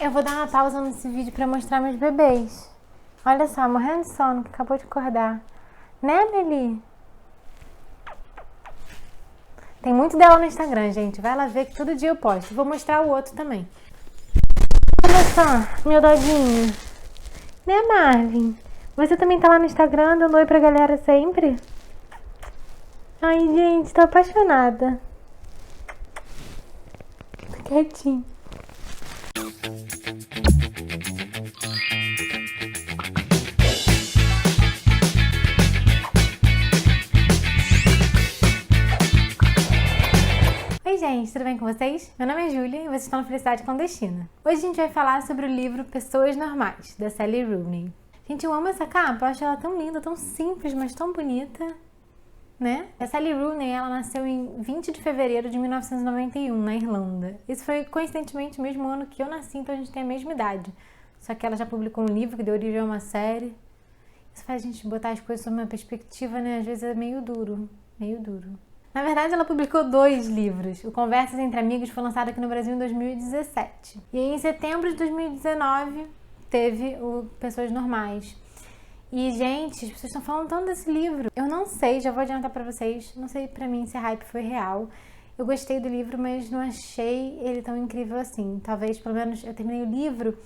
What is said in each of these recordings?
Eu vou dar uma pausa nesse vídeo pra mostrar meus bebês. Olha só, morrendo de sono, que acabou de acordar. Né, Meli? Tem muito dela no Instagram, gente. Vai lá ver que todo dia eu posto. Vou mostrar o outro também. Olha só, meu doguinho. Né, Marvin? Você também tá lá no Instagram dando oi pra galera sempre? Ai, gente, tô apaixonada. Fica quietinho. Oi, gente, tudo bem com vocês? Meu nome é Júlia e vocês estão no Felicidade Clandestina. Hoje a gente vai falar sobre o livro Pessoas Normais, da Sally Rooney. Gente, eu amo essa capa, eu acho ela tão linda, tão simples, mas tão bonita, né? A Sally Rooney, ela nasceu em 20 de fevereiro de 1991, na Irlanda. Isso foi, coincidentemente, o mesmo ano que eu nasci, então a gente tem a mesma idade. Só que ela já publicou um livro que deu origem a uma série. Isso faz a gente botar as coisas sob uma perspectiva, né? Às vezes é meio duro, meio duro. Na verdade, ela publicou 2 livros. O Conversas Entre Amigos foi lançado aqui no Brasil em 2017. E aí, em setembro de 2019, teve o Pessoas Normais. E, gente, as pessoas estão falando tanto desse livro. Eu não sei, já vou adiantar pra vocês, não sei pra mim se a hype foi real. Eu gostei do livro, mas não achei ele tão incrível assim. Talvez, pelo menos, eu terminei o livro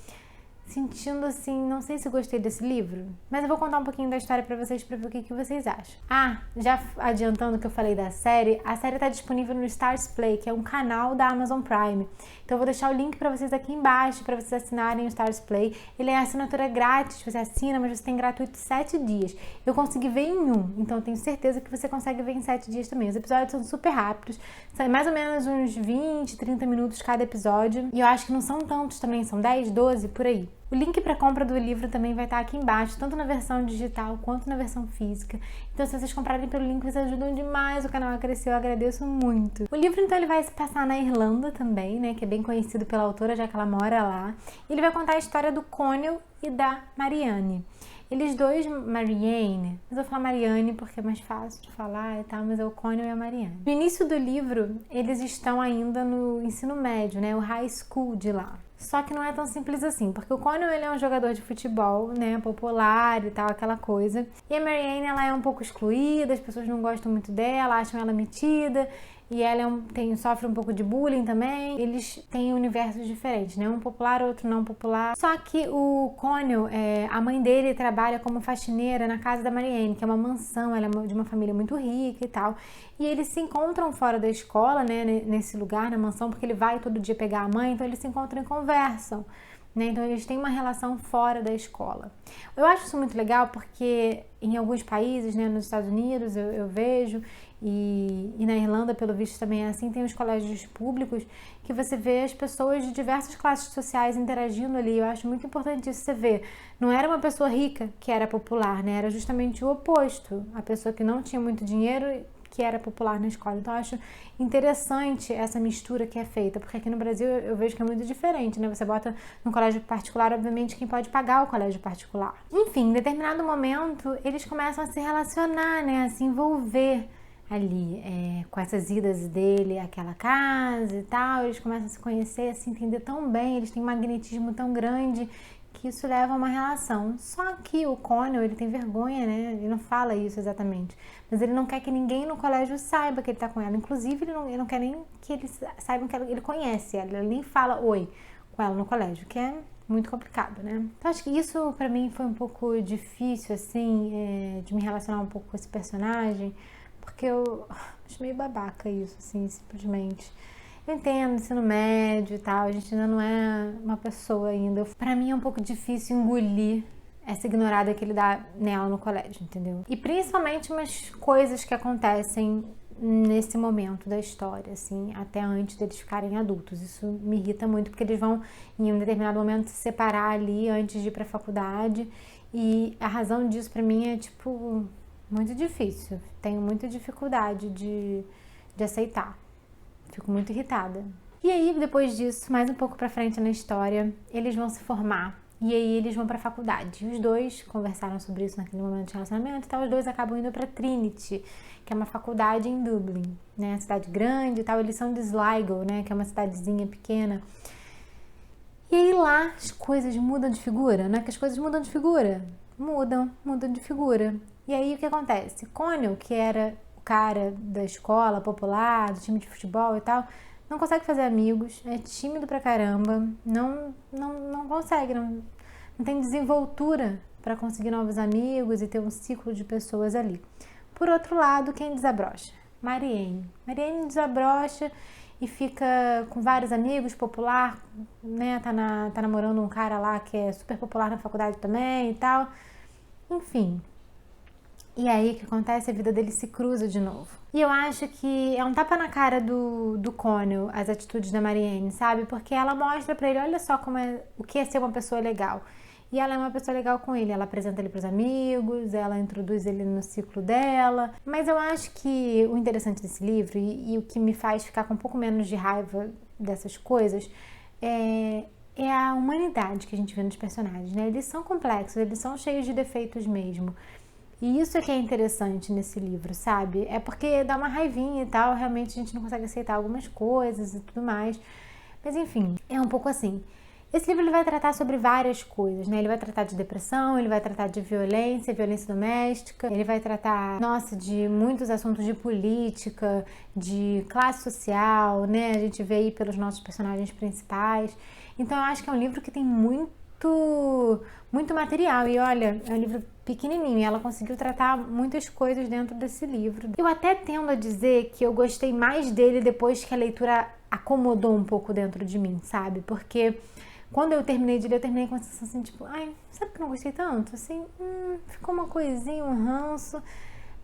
sentindo assim, não sei se eu gostei desse livro, mas eu vou contar um pouquinho da história pra vocês, pra ver o que vocês acham. Ah, já adiantando que eu falei da série, a série tá disponível no Stars Play, que é um canal da Amazon Prime. Então eu vou deixar o link pra vocês aqui embaixo, pra vocês assinarem o Stars Play. Ele é assinatura grátis, você assina, mas você tem gratuito 7 dias. Eu consegui ver em 1, então eu tenho certeza que você consegue ver em 7 dias também. Os episódios são super rápidos, são mais ou menos uns 20, 30 minutos cada episódio. E eu acho que não são tantos também, são 10, 12, por aí. O link para compra do livro também vai estar aqui embaixo, tanto na versão digital quanto na versão física. Então, se vocês comprarem pelo link, vocês ajudam demais o canal a crescer, eu agradeço muito. O livro, então, ele vai se passar na Irlanda também, né, que é bem conhecido pela autora, já que ela mora lá. E ele vai contar a história do Conal e da Marianne. Eles dois, Marianne, mas eu vou falar Marianne porque é mais fácil de falar e tal, mas é o Conal e a Marianne. No início do livro, eles estão ainda no ensino médio, né, o high school de lá. Só que não é tão simples assim, porque o Conal, ele é um jogador de futebol, né, popular e tal, aquela coisa. E a Marianne, ela é um pouco excluída, as pessoas não gostam muito dela, acham ela metida. E ela sofre um pouco de bullying também. Eles têm universos diferentes, né? Um popular, outro não popular. Só que o Conal, a mãe dele trabalha como faxineira na casa da Marianne, que é uma mansão, ela é de uma família muito rica e tal. E eles se encontram fora da escola, né? Nesse lugar, na mansão, porque ele vai todo dia pegar a mãe, então eles se encontram e conversam. Né? Então eles têm uma relação fora da escola. Eu acho isso muito legal porque em alguns países, né, nos Estados Unidos eu vejo, e na Irlanda, pelo visto, também é assim, tem os colégios públicos que você vê as pessoas de diversas classes sociais interagindo ali. Eu acho muito importante isso, você ver. Não era uma pessoa rica que era popular, né? Era justamente o oposto. A pessoa que não tinha muito dinheiro que era popular na escola. Então eu acho interessante essa mistura que é feita, porque aqui no Brasil eu vejo que é muito diferente, né? Você bota no colégio particular, obviamente, quem pode pagar o colégio particular. Enfim, em determinado momento, eles começam a se relacionar, né? A se envolver ali, com essas idas dele àquela casa e tal. Eles começam a se conhecer, a se entender tão bem, eles têm um magnetismo tão grande que isso leva a uma relação. Só que o Conal, ele tem vergonha, né? Ele não fala isso exatamente, mas ele não quer que ninguém no colégio saiba que ele tá com ela. Inclusive, ele não quer nem que eles saibam que ele conhece ela. Ele nem fala oi com ela no colégio, que é muito complicado, né? Então, acho que isso pra mim foi um pouco difícil, assim, de me relacionar um pouco com esse personagem, porque eu acho meio babaca isso, assim, simplesmente. Eu entendo, ensino médio e tal, a gente ainda não é uma pessoa ainda. Pra mim é um pouco difícil engolir essa ignorada que ele dá nela no colégio, entendeu? E principalmente umas coisas que acontecem nesse momento da história, assim, até antes deles ficarem adultos. Isso me irrita muito, porque eles vão, em um determinado momento, se separar ali antes de ir pra faculdade. E a razão disso pra mim é, tipo, muito difícil. Tenho muita dificuldade de aceitar. Fico muito irritada. E aí, depois disso, mais um pouco pra frente na história, eles vão se formar. E aí eles vão pra faculdade. Os dois conversaram sobre isso naquele momento de relacionamento e tal. Os dois acabam indo pra Trinity, que é uma faculdade em Dublin, né? Cidade grande e tal. Eles são de Sligo, né? Que é uma cidadezinha pequena. E aí lá as coisas mudam de figura, não é que as coisas mudam de figura? Mudam de figura. E aí o que acontece? Connell, que era o cara da escola popular, do time de futebol e tal, não consegue fazer amigos, é tímido pra caramba, não consegue, não tem desenvoltura para conseguir novos amigos e ter um ciclo de pessoas ali. Por outro lado, quem desabrocha? Marianne. Marianne desabrocha e fica com vários amigos, popular, né? Tá namorando um cara lá que é super popular na faculdade também e tal. Enfim. E aí o que acontece? A vida dele se cruza de novo. E eu acho que é um tapa na cara do Connell, as atitudes da Marianne, sabe? Porque ela mostra pra ele, olha só o que é ser uma pessoa legal. E ela é uma pessoa legal com ele, ela apresenta ele pros amigos, ela introduz ele no ciclo dela. Mas eu acho que o interessante desse livro, e o que me faz ficar com um pouco menos de raiva dessas coisas, é a humanidade que a gente vê nos personagens, né? Eles são complexos, eles são cheios de defeitos mesmo. E isso é que é interessante nesse livro, sabe? É porque dá uma raivinha e tal, realmente a gente não consegue aceitar algumas coisas e tudo mais. Mas enfim, é um pouco assim. Esse livro ele vai tratar sobre várias coisas, né? Ele vai tratar de depressão, ele vai tratar de violência doméstica, ele vai tratar, de muitos assuntos de política, de classe social, né? A gente vê aí pelos nossos personagens principais. Então eu acho que é um livro que tem muito material. E olha, é um livro pequenininho e ela conseguiu tratar muitas coisas dentro desse livro. Eu até tendo a dizer que eu gostei mais dele depois que a leitura acomodou um pouco dentro de mim, sabe? Porque quando eu terminei de ler, eu terminei com a sensação assim, tipo, ai, sabe que eu não gostei tanto? Assim, ficou uma coisinha, um ranço.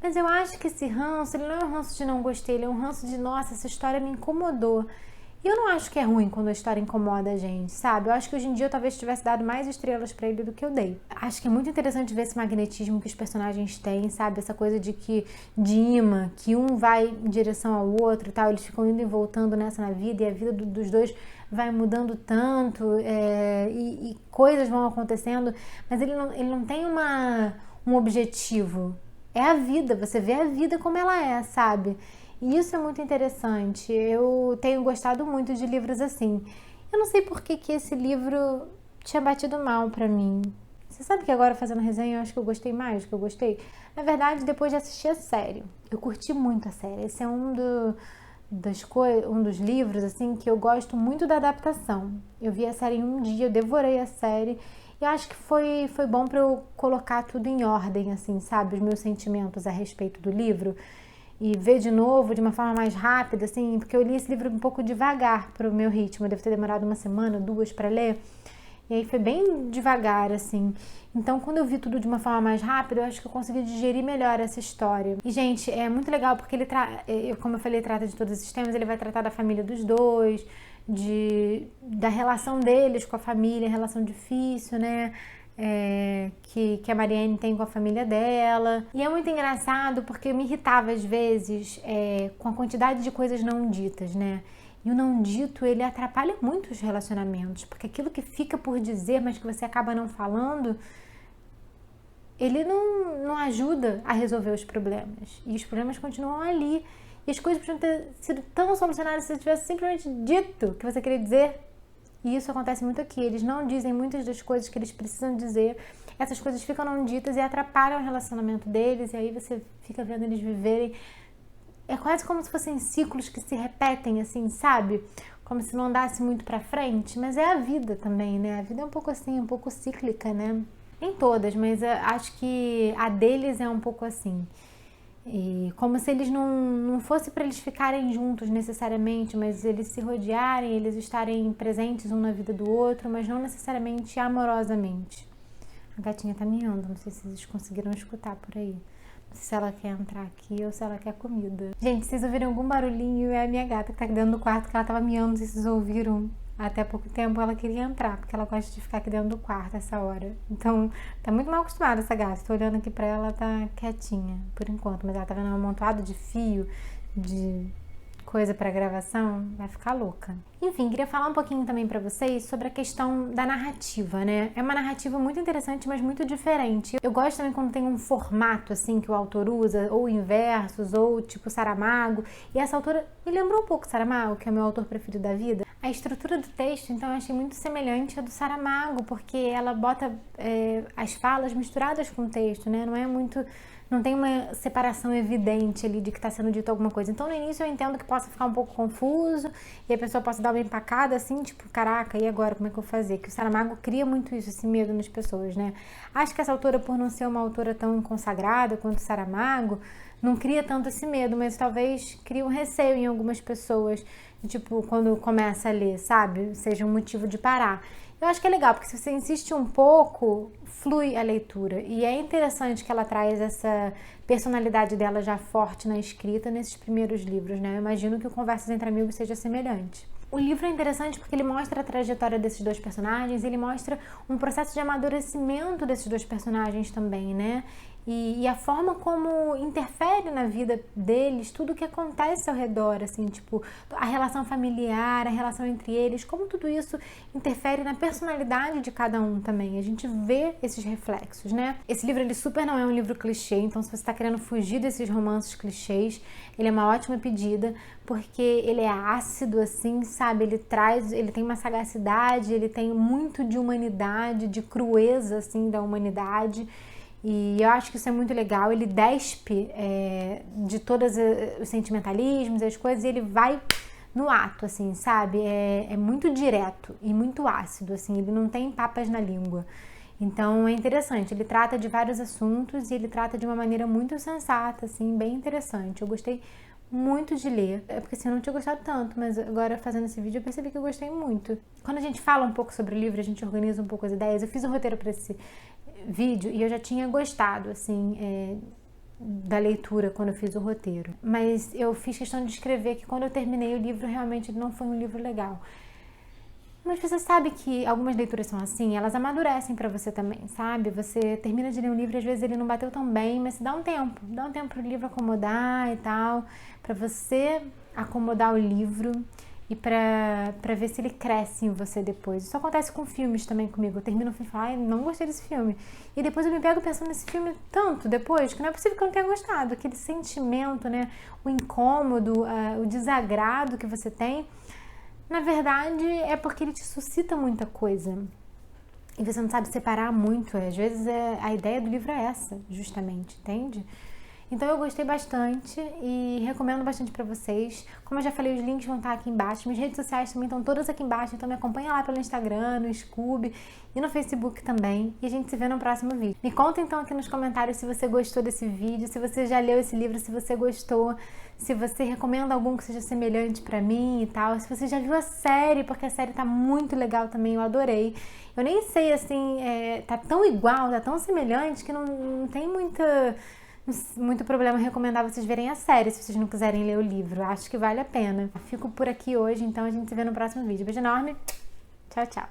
Mas eu acho que esse ranço, ele não é um ranço de não gostei, ele é um ranço de, nossa, essa história me incomodou. E eu não acho que é ruim quando a história incomoda a gente, sabe? Eu acho que hoje em dia eu talvez tivesse dado mais estrelas pra ele do que eu dei. Acho que é muito interessante ver esse magnetismo que os personagens têm, sabe? Essa coisa de imã, que um vai em direção ao outro e tal, eles ficam indo e voltando nessa na vida, e a vida dos dois vai mudando tanto, e coisas vão acontecendo, mas ele não tem um objetivo. É a vida, você vê a vida como ela é, sabe? E isso é muito interessante. Eu tenho gostado muito de livros assim. Eu não sei por que esse livro tinha batido mal pra mim. Você sabe que agora fazendo resenha eu acho que eu gostei mais do que eu gostei? Na verdade, depois de assistir a série. Eu curti muito a série. Esse é um dos livros assim que eu gosto muito da adaptação. Eu vi a série em um dia, eu devorei a série. E eu acho que foi bom pra eu colocar tudo em ordem, assim, sabe? Os meus sentimentos a respeito do livro. E ver de novo, de uma forma mais rápida, assim, porque eu li esse livro um pouco devagar pro meu ritmo. Eu devo ter demorado uma semana, 2 para ler. E aí foi bem devagar, assim. Então, quando eu vi tudo de uma forma mais rápida, eu acho que eu consegui digerir melhor essa história. E, gente, é muito legal porque ele como eu falei, trata de todos esses temas. Ele vai tratar da família dos dois, da relação deles com a família, relação difícil, né? Que a Marianne tem com a família dela. E é muito engraçado porque eu me irritava às vezes com a quantidade de coisas não ditas, né? E o não dito, ele atrapalha muito os relacionamentos, porque aquilo que fica por dizer, mas que você acaba não falando, ele não ajuda a resolver os problemas. E os problemas continuam ali. E as coisas podiam ter sido tão solucionadas se você tivesse simplesmente dito o que você queria dizer. E isso acontece muito aqui. Eles não dizem muitas das coisas que eles precisam dizer. Essas coisas ficam não ditas e atrapalham o relacionamento deles. E aí você fica vendo eles viverem. É quase como se fossem ciclos que se repetem, assim, sabe? Como se não andasse muito pra frente. Mas é a vida também, né? A vida é um pouco assim, um pouco cíclica, né? Nem todas, mas acho que a deles é um pouco assim. E como se eles não fosse para eles ficarem juntos necessariamente, mas eles se rodearem, eles estarem presentes um na vida do outro, mas não necessariamente amorosamente. A gatinha tá miando, não sei se vocês conseguiram escutar por aí. Não sei se ela quer entrar aqui ou se ela quer comida. Gente, se vocês ouviram algum barulhinho, é a minha gata que tá aqui dentro do quarto, que ela tava miando, não sei se vocês ouviram. Até pouco tempo ela queria entrar, porque ela gosta de ficar aqui dentro do quarto essa hora. Então, tá muito mal acostumada essa gata. Tô olhando aqui pra ela, tá quietinha, por enquanto. Mas ela tá vendo um amontoado de fio, de coisa pra gravação, vai ficar louca. Enfim, queria falar um pouquinho também pra vocês sobre a questão da narrativa, né? É uma narrativa muito interessante, mas muito diferente. Eu gosto também quando tem um formato, assim, que o autor usa, ou em versos, ou tipo Saramago. E essa autora me lembrou um pouco Saramago, que é o meu autor preferido da vida. A estrutura do texto, então, eu achei muito semelhante à do Saramago, porque ela bota as falas misturadas com o texto, né? Não tem uma separação evidente ali de que está sendo dito alguma coisa. Então, no início eu entendo que possa ficar um pouco confuso e a pessoa possa dar uma empacada assim, tipo, caraca, e agora, como é que eu vou fazer? Que o Saramago cria muito isso, esse medo nas pessoas, né? Acho que essa autora, por não ser uma autora tão consagrada quanto o Saramago, não cria tanto esse medo, mas talvez crie um receio em algumas pessoas, tipo, quando começa a ler, sabe? Seja um motivo de parar. Eu acho que é legal, porque se você insiste um pouco, flui a leitura. E é interessante que ela traz essa personalidade dela já forte na escrita nesses primeiros livros, né? Eu imagino que o Conversas Entre Amigos seja semelhante. O livro é interessante porque ele mostra a trajetória desses dois personagens, ele mostra um processo de amadurecimento desses dois personagens também, né? E a forma como interfere na vida deles, tudo o que acontece ao redor, assim, tipo, a relação familiar, a relação entre eles, como tudo isso interfere na personalidade de cada um também. A gente vê esses reflexos, né? Esse livro, ele super não é um livro clichê, então se você está querendo fugir desses romances clichês, ele é uma ótima pedida, porque ele é ácido, assim, sabe? Ele tem uma sagacidade, ele tem muito de humanidade, de crueza, assim, da humanidade. E eu acho que isso é muito legal, ele despe de todos os sentimentalismos, as coisas, e ele vai no ato, assim, sabe? É muito direto e muito ácido, assim, ele não tem papas na língua. Então é interessante, ele trata de vários assuntos e ele trata de uma maneira muito sensata, assim, bem interessante. Eu gostei muito de ler, porque assim, eu não tinha gostado tanto, mas agora fazendo esse vídeo eu percebi que eu gostei muito. Quando a gente fala um pouco sobre o livro, a gente organiza um pouco as ideias. Eu fiz um roteiro para esse vídeo e eu já tinha gostado, assim, da leitura quando eu fiz o roteiro. Mas eu fiz questão de escrever que quando eu terminei o livro, realmente não foi um livro legal. Mas você sabe que algumas leituras são assim, elas amadurecem pra você também, sabe? Você termina de ler um livro e às vezes ele não bateu tão bem, mas dá um tempo pro livro acomodar e tal, pra você acomodar o livro e pra ver se ele cresce em você depois. Isso acontece com filmes também comigo. Eu termino o filme e falo, ai, não gostei desse filme. E depois eu me pego pensando nesse filme tanto depois, que não é possível que eu não tenha gostado. Aquele sentimento, né? O incômodo, o desagrado que você tem, na verdade, é porque ele te suscita muita coisa. E você não sabe separar muito. Às vezes a ideia do livro é essa, justamente, entende? Então eu gostei bastante e recomendo bastante pra vocês. Como eu já falei, os links vão estar aqui embaixo. Minhas redes sociais também estão todas aqui embaixo, então me acompanha lá pelo Instagram, no Scoob e no Facebook também. E a gente se vê no próximo vídeo. Me conta então aqui nos comentários se você gostou desse vídeo, se você já leu esse livro, se você gostou, se você recomenda algum que seja semelhante pra mim e tal. Se você já viu a série, porque a série tá muito legal também, eu adorei. Eu nem sei, assim, tá tão igual, tá tão semelhante que não tem muito problema recomendar vocês verem a série, se vocês não quiserem ler o livro. Acho que vale a pena. Fico por aqui hoje, então a gente se vê no próximo vídeo. Beijo enorme. Tchau, tchau.